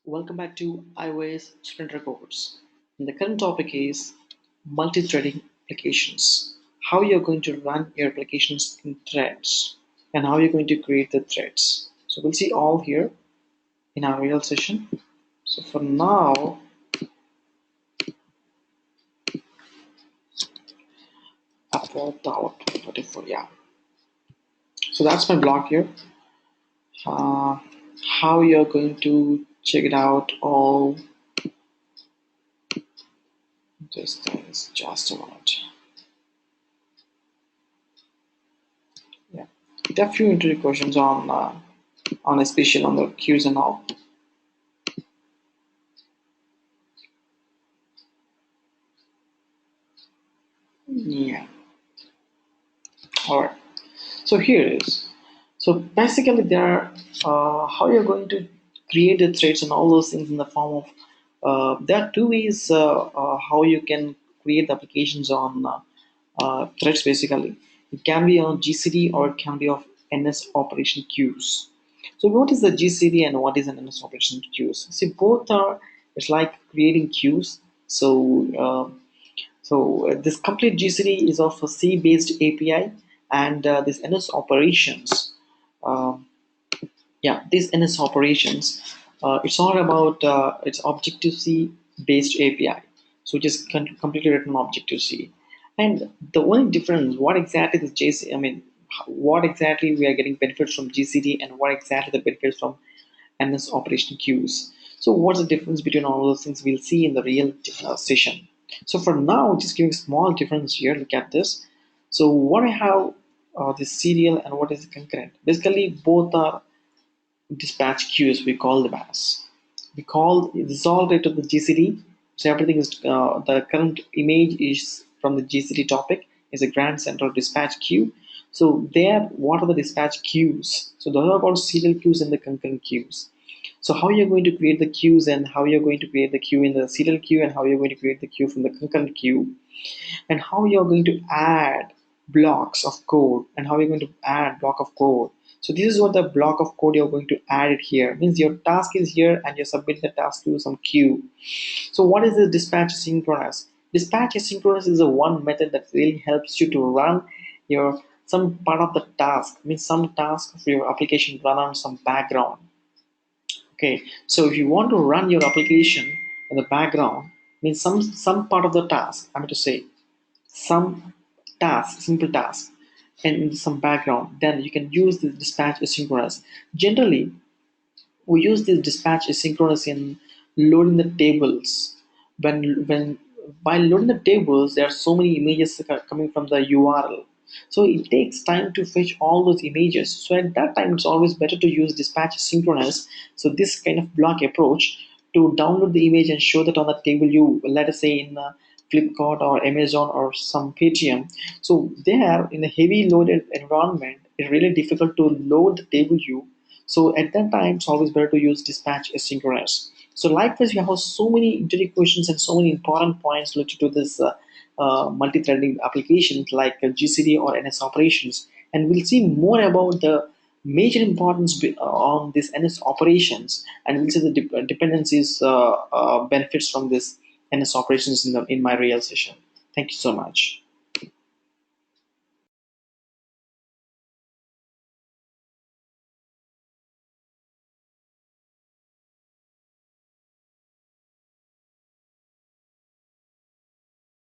Welcome back to iOS Sprint Reports. And the current topic is multi-threading applications. How you're going to run your applications in threads and how you're going to create the threads. So we'll see all here in our real session. So for now, upload out 24, yeah. So that's my blog here. How you're going to check it out all. Just a minute. Yeah, there are a few interview questions on especially on the queues and all. Yeah. All right. So here it is. So basically, there are how you're going to create the threads and all those things in the form of. There are two ways how you can create the applications on threads. Basically, it can be on GCD or it can be of NS operation queues. So what is the GCD and what is an NS operation queues? See, both are. It's like creating queues. So this complete GCD is of a C-based API, and this NS operations. Um, yeah, this NS operations. It's all about it's Objective C based API, so it is completely written on Objective C. And the only difference, what exactly this JC? I mean, what exactly we are getting benefits from GCD, and what exactly the benefits from NS operation queues. So what's the difference between all those things we'll see in the real session. So for now, just giving small difference here, look at this. So what I have this serial and what is the concurrent. Basically both are dispatch queues, we call them as. We call this all related to the GCD. So everything is the current image is from the GCD topic is a grand central dispatch queue. So there, what are the dispatch queues? So those are called serial queues and the concurrent queues. So how you're going to create the queues and how you're going to create the queue in the serial queue and how you're going to create the queue from the concurrent queue and how you're going to add blocks of code and how you're going to add block of code. So this is what the block of code you're going to add it here. It means your task is here and you're submitting the task to some queue. So what is the dispatch asynchronous? Dispatch asynchronous is the one method that really helps you to run your some part of the task. Means some task of your application run on some background. Okay, so if you want to run your application in the background, means some part of the task, I mean to say some task, simple task, and in some background, then you can use the dispatch asynchronous. Generally, we use this dispatch asynchronous in loading the tables. When While loading the tables, there are so many images that are coming from the URL. So it takes time to fetch all those images. So at that time, it's always better to use dispatch asynchronous. So this kind of block approach to download the image and show that on the table you, let us say in Flipkart or Amazon or some Paytm. So there in a heavy loaded environment, it's really difficult to load the table view. So at that time, it's always better to use dispatch asynchronous. So likewise, we have so many interview questions and so many important points related to this multi-threading applications like GCD or NS operations. And we'll see more about the major importance on this NS operations, and we'll see the dependencies benefits from this NS operations in my real session. Thank you so much.